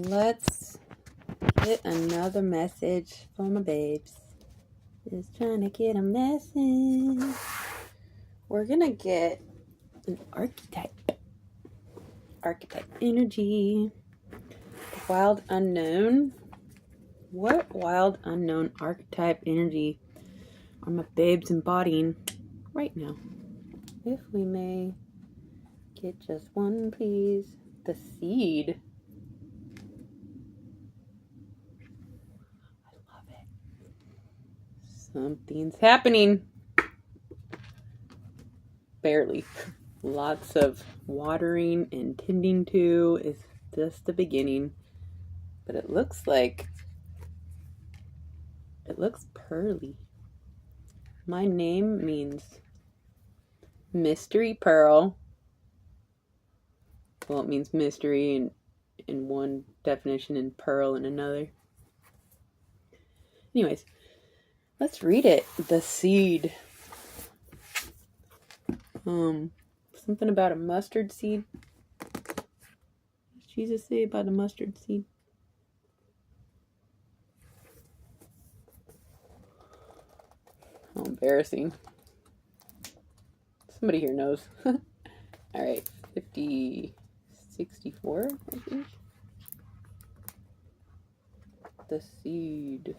Let's get another message for my babes. Just trying to get a message. We're gonna get an archetype. Archetype energy. Wild unknown. What wild unknown archetype energy are my babes embodying right now? If we may get just one, please. The seed. I love it. Something's happening. Barely. Lots of watering and tending to is just the beginning. But it looks pearly. My name means mystery pearl. Well, it means mystery in one definition and pearl in another. Anyways, let's read it. The seed. Something about a mustard seed. What does Jesus say about a mustard seed? How embarrassing. Somebody here knows. Alright, 64, I think. The seed.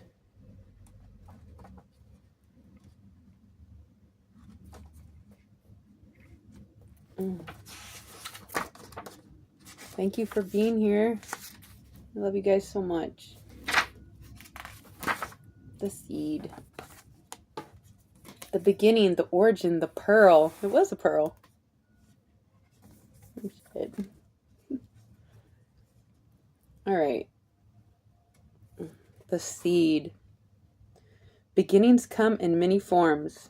Thank you for being here. I love you guys so much. The seed. The beginning, the origin, the pearl. It was a pearl. Alright. The seed. Beginnings come in many forms.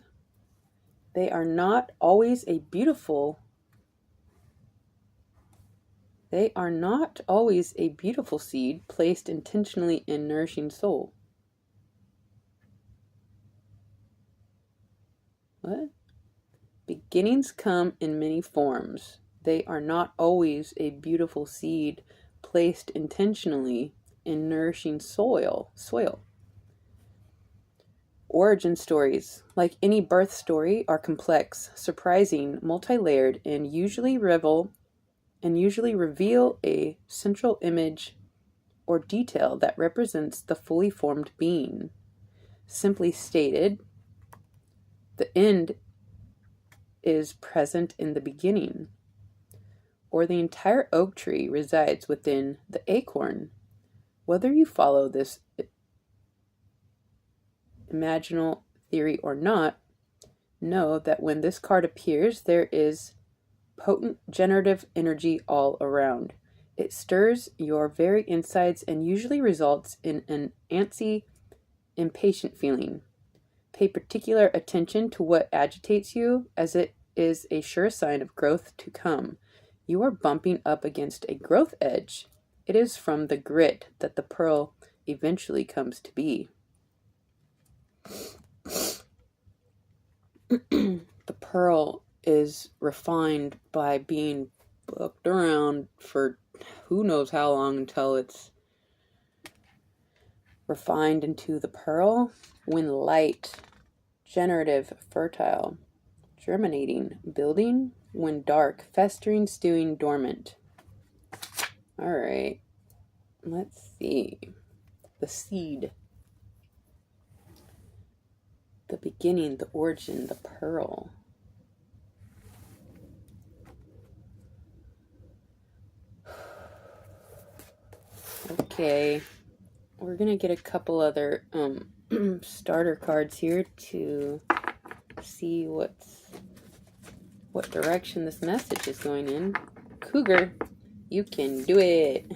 They are not always a beautiful seed placed intentionally in nourishing soul. What? Beginnings come in many forms. They are not always a beautiful seed placed intentionally in nourishing soil. Origin stories, like any birth story, are complex, surprising, multi-layered, and usually reveal a central image or detail that represents the fully formed being. Simply stated, the end is present in the beginning, or the entire oak tree resides within the acorn. Whether you follow this imaginal theory or not, know that when this card appears, there is potent generative energy all around. It stirs your very insides and usually results in an antsy, impatient feeling. Pay particular attention to what agitates you, as it is a sure sign of growth to come. You are bumping up against a growth edge. It is from the grit that the pearl eventually comes to be. The pearl is refined by being booked around for who knows how long until it's refined into the pearl. When light, generative, fertile, germinating, building. When dark, festering, stewing, dormant. Alright, let's see. The seed. The beginning, the origin, the pearl. Okay, we're gonna get a couple other starter cards here to see what direction this message is going in. Cougar, you can do it.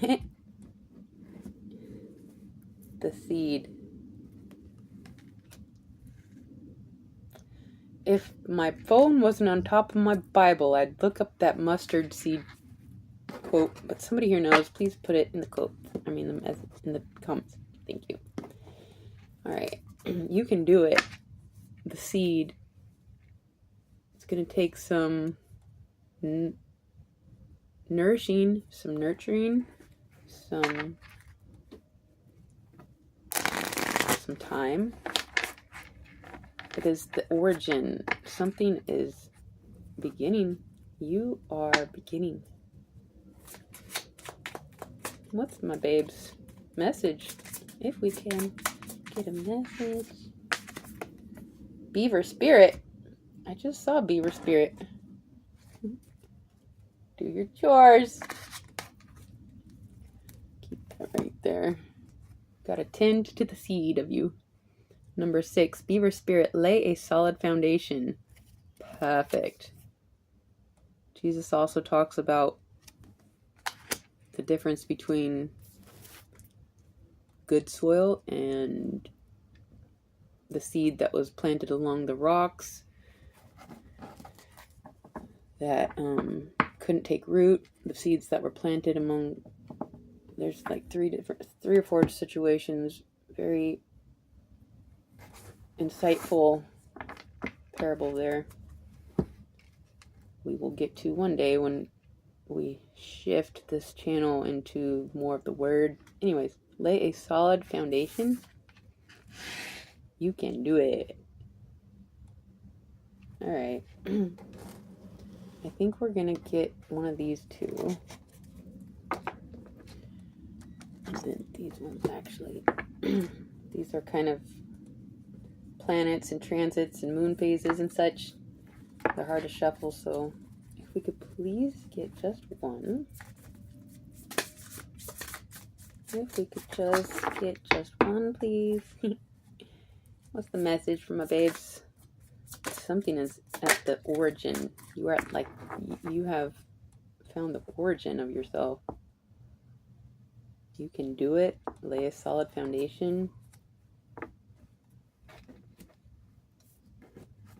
The seed. If my phone wasn't on top of my Bible, I'd look up that mustard seed quote, but somebody here knows. Please put it in the quote. In the comments. Thank you. Alright. You can do it. The seed. It's going to take some nourishing, some nurturing, some time. It is the origin. Something is beginning. You are beginning. What's my babe's message? If we can get a message. Beaver spirit. I just saw beaver spirit. Do your chores. Keep that right there. Gotta tend to the seed of you. Number 6, beaver spirit, lay a solid foundation. Perfect. Jesus also talks about the difference between good soil and the seed that was planted along the rocks that couldn't take root. The seeds that were planted among, there's like three or four situations. Very insightful parable there. We will get to one day when we shift this channel into more of the word. Anyways, lay a solid foundation. You can do it. All right. I think we're gonna get one of these two. And then these ones actually. These are kind of planets and transits and moon phases and such. They're hard to shuffle, so if we could please get just one. If we could just get just one, please. What's the message from my babes? Something is at the origin. You are at, like, you have found the origin of yourself. You can do it. Lay a solid foundation.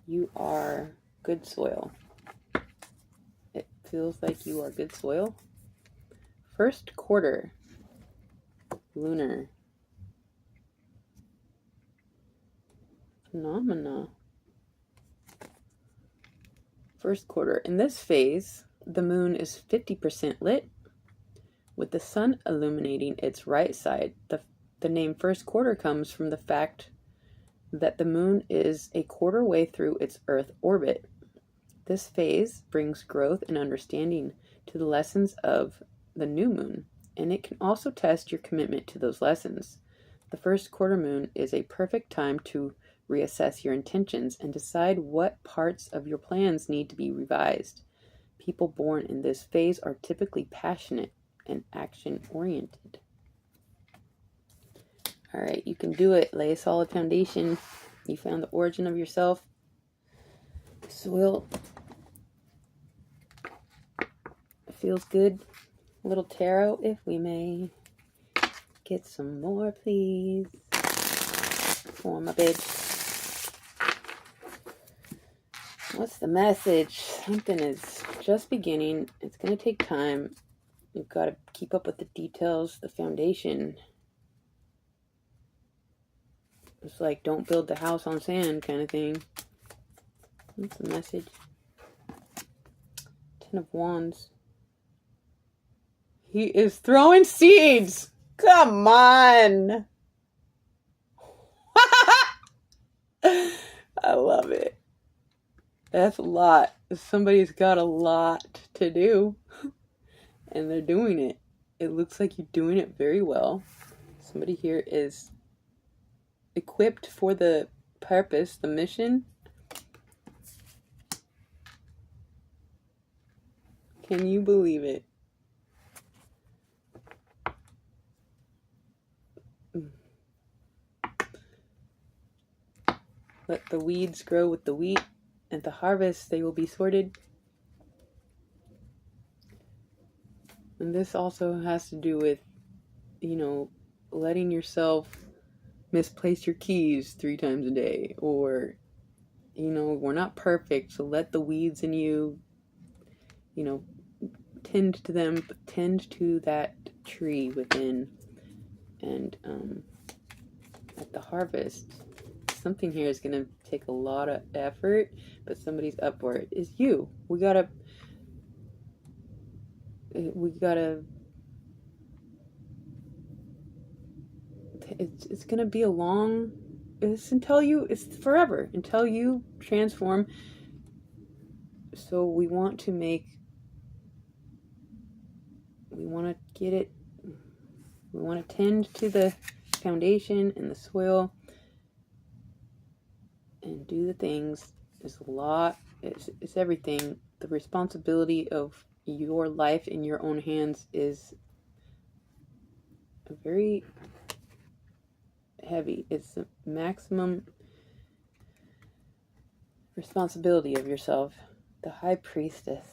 You are good soil. It feels like you are good soil. First quarter. Lunar. Phenomena. First quarter. In this phase, the moon is 50% lit, with the sun illuminating its right side. The name first quarter comes from the fact that the moon is a quarter way through its Earth orbit. This phase brings growth and understanding to the lessons of the new moon, and it can also test your commitment to those lessons. The first quarter moon is a perfect time to reassess your intentions and decide what parts of your plans need to be revised. People born in this phase are typically passionate and action-oriented. All right, you can do it. Lay a solid foundation. You found the origin of yourself. Soil. It feels good. A little tarot, if we may. Get some more, please. For my bitch. What's the message? Something is just beginning. It's going to take time. You've got to keep up with the details, the foundation. It's like, don't build the house on sand kind of thing. What's the message? 10 of Wands. He is throwing seeds. Come on. I love it. That's a lot. Somebody's got a lot to do. And they're doing it. It looks like you're doing it very well. Somebody here is equipped for the purpose, the mission. Can you believe it? Let the weeds grow with the wheat. At the harvest, they will be sorted. And this also has to do with, letting yourself misplace your keys 3 times a day. Or, we're not perfect, so let the weeds in you, tend to them, but tend to that tree within. And at the harvest, something here is going to take a lot of effort, but somebody's up for it. Is you. We gotta it's gonna be a long, it's forever until you transform. So we want to tend to the foundation and the soil and do the things. It's a lot. It's everything. The responsibility of your life in your own hands is very heavy. It's the maximum responsibility of yourself. The High Priestess.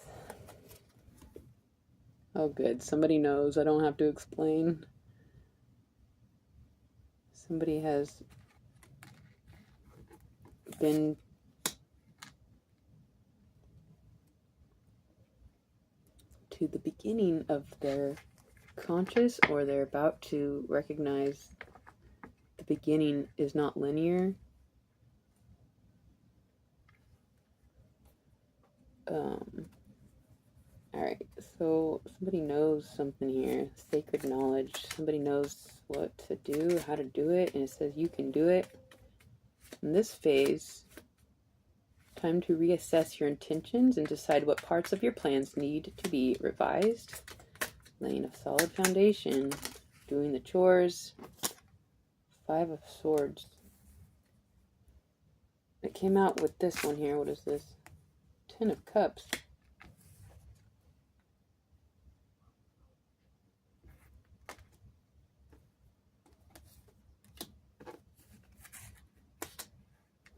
Oh, good. Somebody knows. I don't have to explain. Somebody has been to the beginning of their conscious, or they're about to recognize the beginning is not linear. Alright, so somebody knows something here. Sacred knowledge. Somebody knows what to do, how to do it, and it says you can do it. In this phase, time to reassess your intentions and decide what parts of your plans need to be revised. Laying a solid foundation, doing the chores. 5 of Swords. It came out with this one here. What is this? 10 of Cups.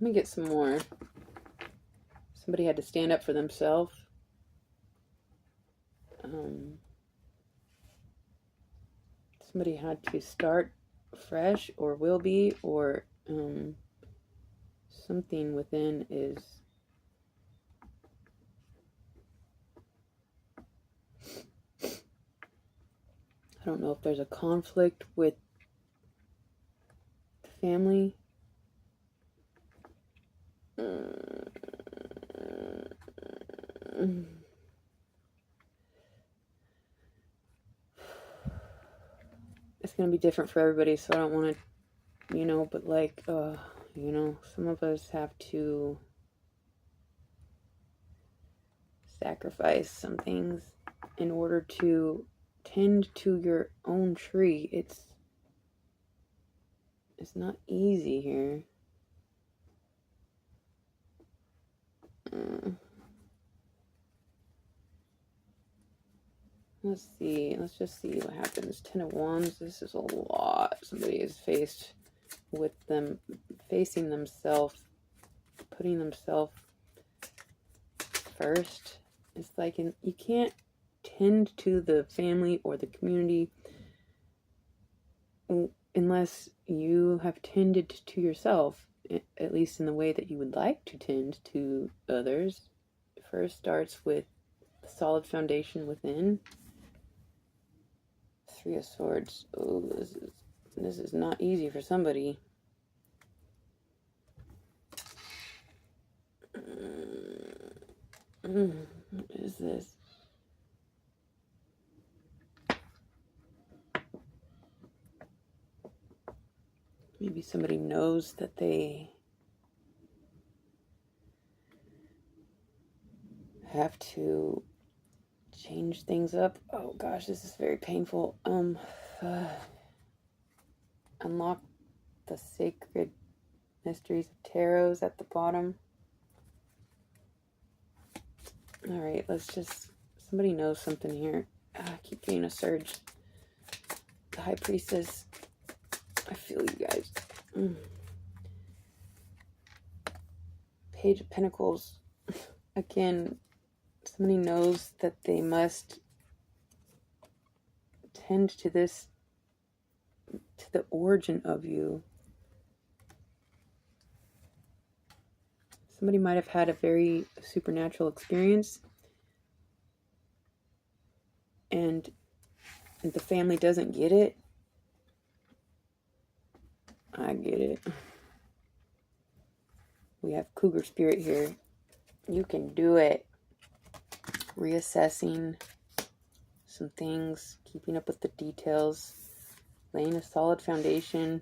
Let me get some more. Somebody had to stand up for themselves. Somebody had to start fresh, or will be, or something within is I don't know if there's a conflict with the family. It's going to be different for everybody, so I don't want to, but like, some of us have to sacrifice some things in order to tend to your own tree. It's not easy here. Let's see. Let's just see what happens. 10 of Wands. This is a lot. Somebody is faced with them, facing themselves, putting themselves first. It's like you can't tend to the family or the community unless you have tended to yourself, at least in the way that you would like to tend to others. It first starts with the solid foundation within. 3 of Swords. Oh, this is not easy for somebody. What is this? Maybe somebody knows that they have to change things up. Oh gosh, this is very painful. Unlock the sacred mysteries of tarots at the bottom. All right, somebody knows something here. I keep getting a surge. The High Priestess. I feel you guys. Page of Pentacles. Again, somebody knows that they must tend to this, to the origin of you. Somebody might have had a very supernatural experience, and the family doesn't get it. I get it. We have Cougar Spirit here. You can do it. Reassessing some things, keeping up with the details, laying a solid foundation,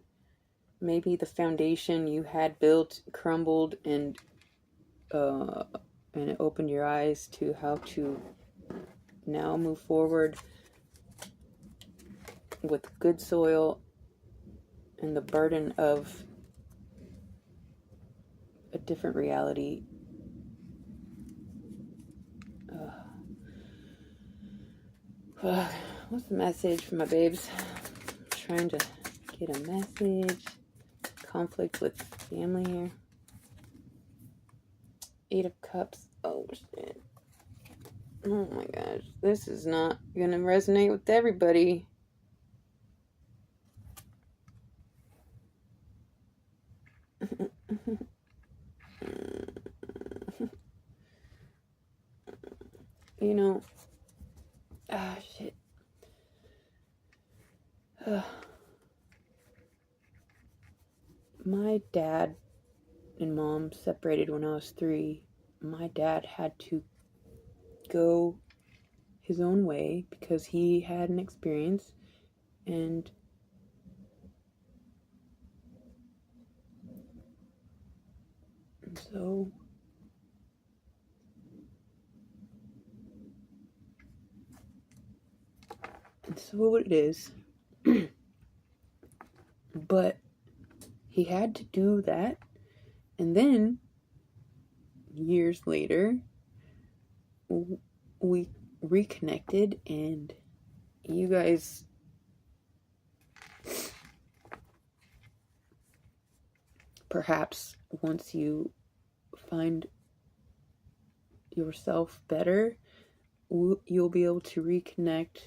maybe the foundation you had built crumbled, and it opened your eyes to how to now move forward with good soil and the burden of a different reality. What's the message for my babes? I'm trying to get a message. Conflict with family here. 8 of Cups. Oh shit. Oh my gosh. This is not gonna resonate with everybody. You know, shit. My dad and mom separated when I was 3. My dad had to go his own way because he had an experience, and so it is. But he had to do that, and then years later we reconnected, and you guys perhaps once you find yourself better, you'll be able to reconnect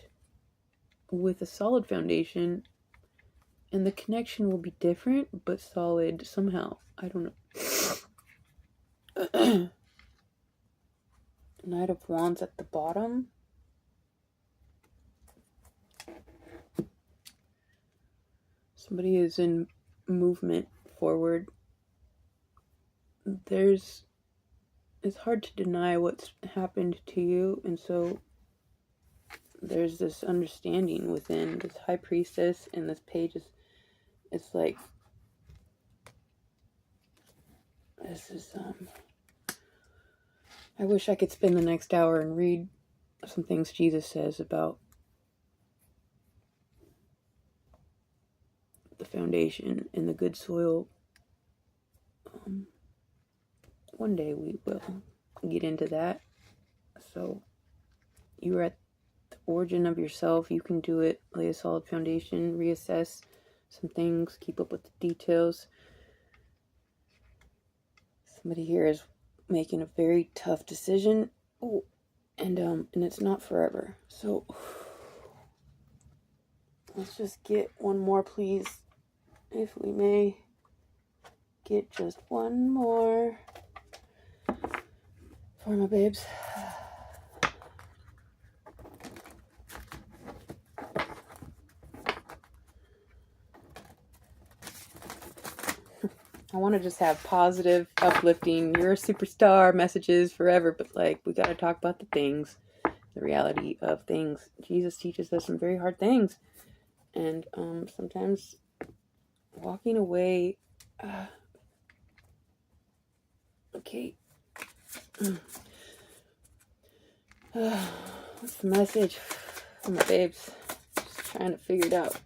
with a solid foundation, and the connection will be different but solid somehow. I don't know. Knight of Wands at the bottom. Somebody is in movement forward. It's hard to deny what's happened to you, and so there's this understanding within this High Priestess, and this page it's like, this is I wish I could spend the next hour and read some things Jesus says about the foundation and the good soil. One day we will get into that. So you're at the origin of yourself. You can do it. Lay a solid foundation. Reassess some things. Keep up with the details. Somebody here is making a very tough decision. Oh, and it's not forever. So let's just get one more, please, if we may. Get just one more for my babes. I want to just have positive, uplifting, you're a superstar messages forever, but like, we got to talk about the things, the reality of things. Jesus teaches us some very hard things, and sometimes walking away. Okay. What's the message for my babes? Just trying to figure it out.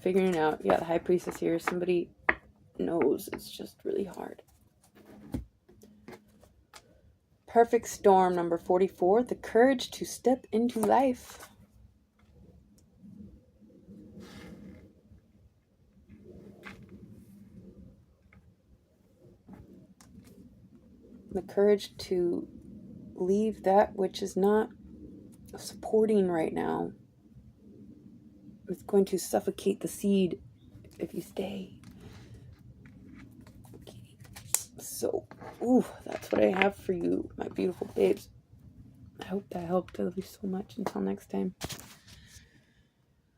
Figuring it out. Yeah, the High Priestess here. Somebody knows it's just really hard. Perfect Storm, number 44. The courage to step into life. The courage to leave that which is not supporting right now. It's going to suffocate the seed if you stay. Okay. So, that's what I have for you, my beautiful babes. I hope that helped. I love you so much. Until next time.